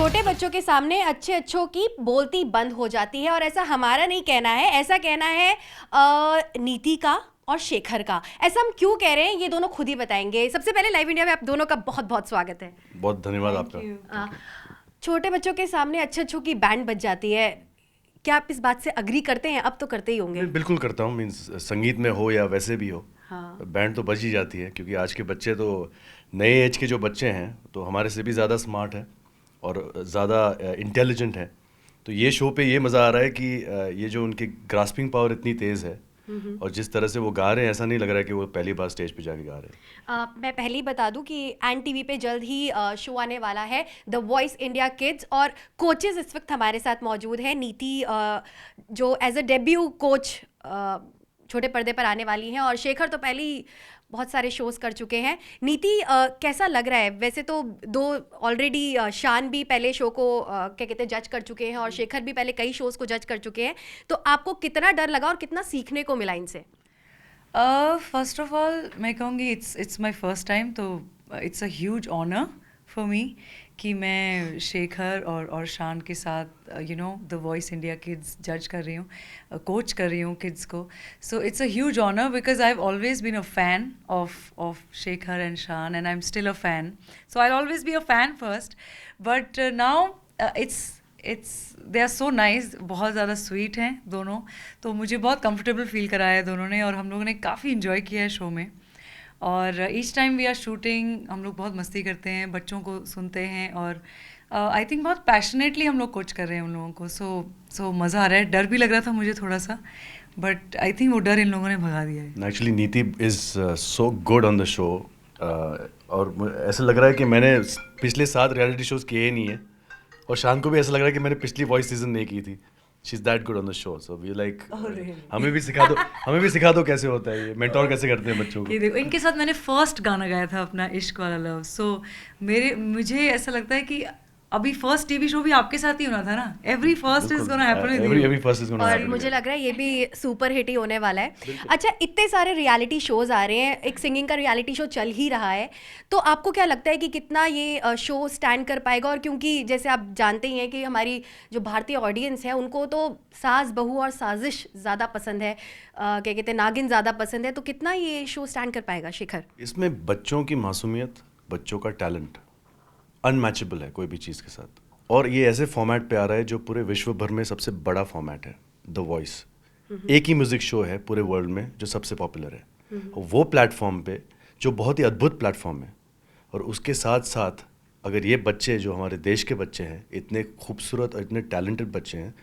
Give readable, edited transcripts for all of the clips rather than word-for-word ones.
छोटे बच्चों के सामने अच्छे अच्छों की बोलती बंद हो जाती है और ऐसा हमारा नहीं कहना है, ऐसा कहना है नीति का और शेखर का। ऐसा हम क्यों कह रहे हैं ये दोनों खुद ही बताएंगे। सबसे पहले लाइव इंडिया में आप दोनों का बहुत बहुत स्वागत है। बहुत धन्यवाद आपका। छोटे बच्चों के सामने अच्छे अच्छों की बैंड बज जाती है, क्या आप इस बात से अग्री करते हैं? अब तो करते ही होंगे। बिल्कुल करता हूँ। मीन्स संगीत में हो या वैसे भी हो, हाँ। बैंड तो बज ही जाती है, क्योंकि आज के बच्चे तो नए एज के जो बच्चे हैं तो हमारे से भी ज़्यादा स्मार्ट है और ज़्यादा इंटेलिजेंट है। तो ये शो पे ये मज़ा आ रहा है कि ये जो उनकी ग्रास्पिंग पावर इतनी तेज़ है और जिस तरह से वो गा रहे हैं, ऐसा नहीं लग रहा है कि वो पहली बार स्टेज पे जाके गा रहे हैं। मैं पहले ही बता दूं कि एन टीवी पे जल्द ही शो आने वाला है, द वॉइस इंडिया किड्स, और कोचेस इस वक्त हमारे साथ मौजूद हैं। नीति जो एज अ डेब्यू कोच छोटे पर्दे पर आने वाली हैं और शेखर तो पहले ही बहुत सारे शोज कर चुके हैं। नीति, कैसा लग रहा है? वैसे तो दो ऑलरेडी शान भी पहले शो को क्या कहते हैं जज कर चुके हैं और शेखर भी पहले कई शोज को जज कर चुके हैं, तो आपको कितना डर लगा और कितना सीखने को मिला इनसे? फर्स्ट ऑफ ऑल मैं कहूँगी इट्स माय फर्स्ट टाइम, तो it's a huge honour for me कि मैं शेखर और शान के साथ द वॉइस इंडिया किड्स जज कर रही हूँ, कोच कर रही हूँ किड्स को। So it's a huge honour because I have always been a fan of Shekhar and Shaan and I am still a fan, so I always be a fan first, but now it's they are so nice, बहुत ज़्यादा sweet हैं दोनों, तो मुझे बहुत comfortable feel कराया है दोनों ने और हम लोगों ने काफ़ी इन्जॉय किया है शो में। और each time we are shooting हम लोग बहुत मस्ती करते हैं, बच्चों को सुनते हैं और आई थिंक बहुत पैशनेटली हम लोग कोच कर रहे हैं उन लोगों को। सो मज़ा आ रहा है। डर भी लग रहा था मुझे थोड़ा सा, बट आई थिंक वो डर इन लोगों ने भगा दिया है। एक्चुअली नीति is so good on the show और ऐसा लग रहा है कि मैंने पिछले 7 रियलिटी शोज़ किए ही नहीं है और शान को भी ऐसा लग रहा है कि मैंने पिछली वॉइस सीजन नहीं की थी। She is that good on the show, so we like हमें भी सिखा दो कैसे होता है ये, मेंटोर कैसे करते हैं बच्चों को। ये देखो, इनके साथ मैंने फर्स्ट गाना गाया था अपना इश्क वाला लव, सो मुझे ऐसा लगता है कि अभी फर्स्ट टीवी शो भी आपके साथ ही होना था ना। Every first is gonna happen with you. Every first is gonna और हैपन। मुझे लग रहा है ये भी सुपर हिट ही होने वाला है। अच्छा, इतने सारे रियलिटी शोज आ रहे हैं, एक सिंगिंग का रियलिटी शो चल ही रहा है, तो आपको क्या लगता है कि कितना ये शो स्टैंड कर पाएगा? और क्योंकि जैसे आप जानते ही हैं कि हमारी जो भारतीय ऑडियंस है उनको तो सास बहू और साजिश ज़्यादा पसंद है, क्या कहते हैं नागिन ज़्यादा पसंद है, तो कितना ये शो स्टैंड कर पाएगा शेखर? इसमें बच्चों की मासूमियत, बच्चों का टैलेंट अनमैचेबल है कोई भी चीज़ के साथ, और ये ऐसे फॉर्मेट पे आ रहा है जो पूरे विश्व भर में सबसे बड़ा फॉर्मेट है। द वॉइस एक ही म्यूज़िक शो है पूरे वर्ल्ड में जो सबसे पॉपुलर है, वो प्लेटफॉर्म पे जो बहुत ही अद्भुत प्लेटफॉर्म है, और उसके साथ साथ अगर ये बच्चे जो हमारे देश के बच्चे हैं, इतने खूबसूरत और इतने टैलेंटेड बच्चे हैं,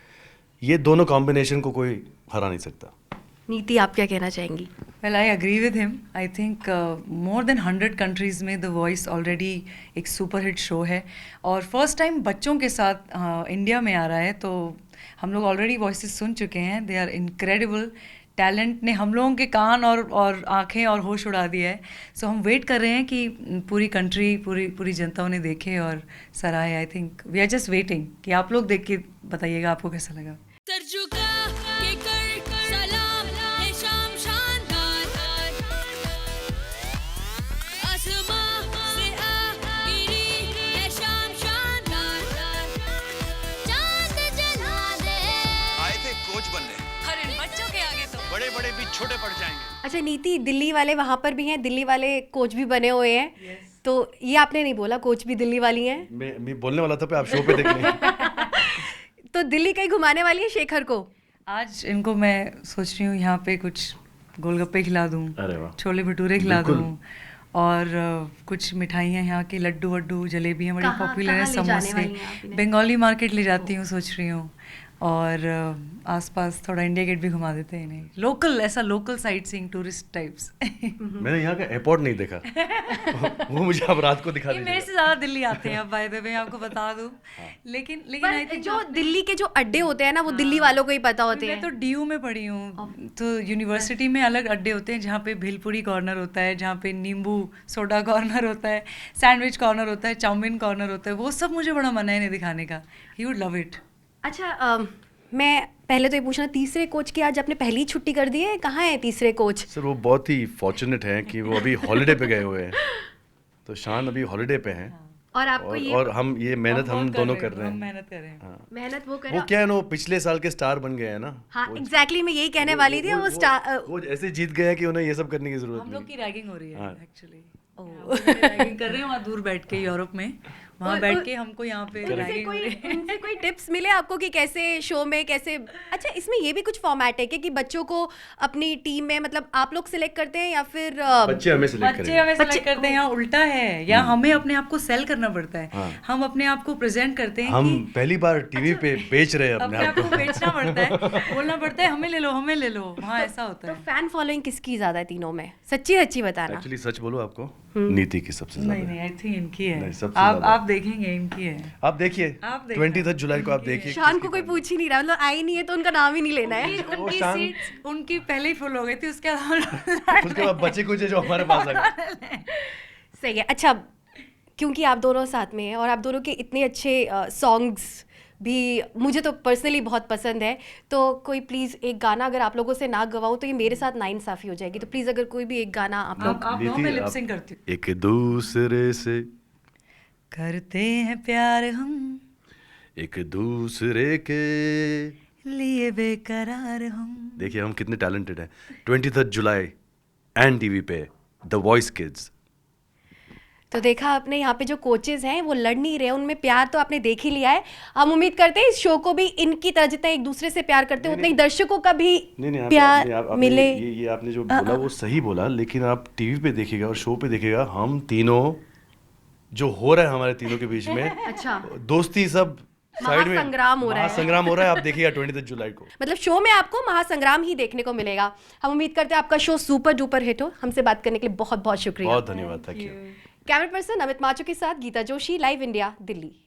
ये दोनों कॉम्बिनेशन को कोई हरा नहीं सकता। नीति, आप क्या कहना चाहेंगी? Well, I agree with him. I think more than 100 countries में द वॉइस ऑलरेडी एक सुपर हिट शो है और फर्स्ट टाइम बच्चों के साथ इंडिया में आ रहा है, तो हम लोग ऑलरेडी वॉइसेस सुन चुके हैं। They are incredible. टैलेंट ने हम लोगों के कान और आँखें और होश उड़ा दिया है। सो हम वेट कर रहे हैं कि पूरी कंट्री, पूरी जनता उन्हें देखे और सराहे। I think we are just waiting कि आप लोग देख के बताइएगा आपको कैसा लगा। बच्चों के आगे तो बड़े बड़े भी छोटे पड़ जाएंगे। अच्छा नीति, दिल्ली वाले वहाँ पर भी हैं, दिल्ली वाले कोच भी बने हुए हैं। yes. तो ये आपने नहीं बोला कोच भी दिल्ली वाली हैं? मैं बोलने वाला था पे आप शो पे देख लें। तो दिल्ली कहीं घुमाने वाली है शेखर को? आज इनको मैं सोच रही हूँ यहाँ पे कुछ गोलगप्पे खिला दूँ, छोले भटूरे खिला दूँ और कुछ मिठाइयाँ यहाँ की, लड्डू वड्डू जलेबियाँ बड़ी पॉपुलर है, समोसे। बंगाली मार्केट ले जाती हूँ सोच रही हूँ, और आसपास थोड़ा इंडिया गेट भी घुमा देते हैं इन्हें। लोकल, ऐसा local sight seeing tourist types. मैंने यहाँ का एयरपोर्ट नहीं देखा। वो मुझे अब रात को दिखा दीजिएगा। मेरे से ज़्यादा दिल्ली आते हैं अब, बाय द वे आपको बता दूँ। लेकिन आई थिंक जो दिल्ली के जो अड्डे होते हैं ना, वो दिल्ली वालों को ही पता होते हैं। मैं तो डीयू में पढ़ी हूँ, तो यूनिवर्सिटी में अलग अड्डे होते हैं जहाँ पे भेलपुरी कॉर्नर होता है, जहाँ पे नींबू सोडा कॉर्नर होता है, सैंडविच कॉर्नर होता है, चाउमीन कॉर्नर होता है। वो सब मुझे बड़ा मन है इन्हें दिखाने का। He would love it. अच्छा, मैं पहले तो ये पूछना, तीसरे कोच की आज आपने पहली छुट्टी कर दी है? कहाँ है तीसरे कोच? सर वो बहुत ही फॉर्चुनेट हैं कि वो अभी हॉलिडे पे गए हुए हैं, तो शान अभी हॉलिडे पे हैं। और आपको ये और हम ये मेहनत हम बहुत दोनों कर रहे हम हैं। मेहनत कर रहे हैं। हाँ। मेहनत वो वो करें। क्या है ना, वो पिछले साल के स्टार बन गए हैं ना। हाँ एग्जैक्टली मैं यही कहने वाली थी, वो स्टार वो ऐसे जीत गए हैं कि उन्हें ये सब करने की जरूरत हम नहीं। लोग की रैगिंग हो रही है हाँ। एक्चुअली। रैगिंग कर रहे हैं वहाँ दूर बैठ के यूरोप में, वहाँ बैठ के हमको यहाँ पे उनसे रैगिंग हो कोई रही है। उनसे कोई टिप्स मिले आपको कि कैसे शो में कैसे। अच्छा इसमें ये भी कुछ फॉर्मेट है कि बच्चों को अपनी टीम में मतलब आप लोग सिलेक्ट करते हैं या फिर बच्चे हमें सिलेक्ट बच्चे करेंगे। हमें सेलेक्ट करते हैं, यहाँ उल्टा है, या हमें अपने आप को सेल करना पड़ता है। हाँ। हम अपने आप को प्रेजेंट करते हैं हम कि पहली बार टीवी पे बेच रहे हैं अपने अपने आप को बेचना पड़ता है, बोलना पड़ता है हमें ले लो हमें ले लो, वहाँ ऐसा होता तो है। फैन फॉलोइंग किसकी ज्यादा है तीनों में, सच्ची सच्ची बताना। एक्चुअली सच बोलो आपको, नीति की सबसे नहीं ज्यादा नहीं, आई थिंक इनकी है। नहीं, सबसे आप ज्यादा। आप देखेंगे इनकी है। आप देखिए आप देखना। 23 जुलाई को आप देखिए। शान को कोई पूछ ही नहीं रहा, मतलब आई नहीं है तो उनका नाम ही नहीं लेना है। उनकी शान- सीट्स उनकी पहले ही फुल हो गई थी, उसके बाद हम लोग उसके बाद बचे कुछ है जो हमारे पास आ गए। सही है। अच्छा क्योंकि आप दोनों साथ में हैं और आप दोनों के इतने अच्छे सॉन्ग्स भी मुझे तो पर्सनली बहुत पसंद है, तो कोई प्लीज़ एक गाना अगर आप लोगों से ना गवाऊं तो ये मेरे साथ नाइंसाफ़ी हो जाएगी, तो प्लीज़ अगर कोई भी एक गाना आप लोग। आप लोगों में लिपसिंग करती हूँ। एक दूसरे से करते हैं प्यार हम, एक दूसरे के लिए बेकरार हम। देखिए हम कितने टैलेंटेड हैं। 23 जुलाई एंड टीवी पे द वॉइस किड्स। तो देखा आपने यहाँ पे जो कोचेस हैं वो लड़ नहीं रहे, उनमें प्यार तो आपने देख ही लिया है। हम उम्मीद करते हैं इस शो को भी इनकी तरह जितना एक दूसरे से प्यार करते हैं उतना ही दर्शकों का भी प्यार मिले। ये आपने जो बोला वो सही बोला, लेकिन आप टीवी पे देखिएगा और शो पे देखिएगा, हम तीनों जो हो रहा है हमारे तीनों के बीच में, अच्छा दोस्ती सब साइड में महासंग्राम हो रहा है। महासंग्राम हो रहा है। आप देखिएगा 23 जुलाई को। मतलब शो में आपको महासंग्राम ही देखने को मिलेगा। हम उम्मीद करते हैं आपका शो सुपर डुपर हिट हो। हमसे बात करने के लिए बहुत बहुत शुक्रिया। बहुत धन्यवाद, thank you. Camera person Amit macho के साथ गीता जोशी, लाइव इंडिया, दिल्ली।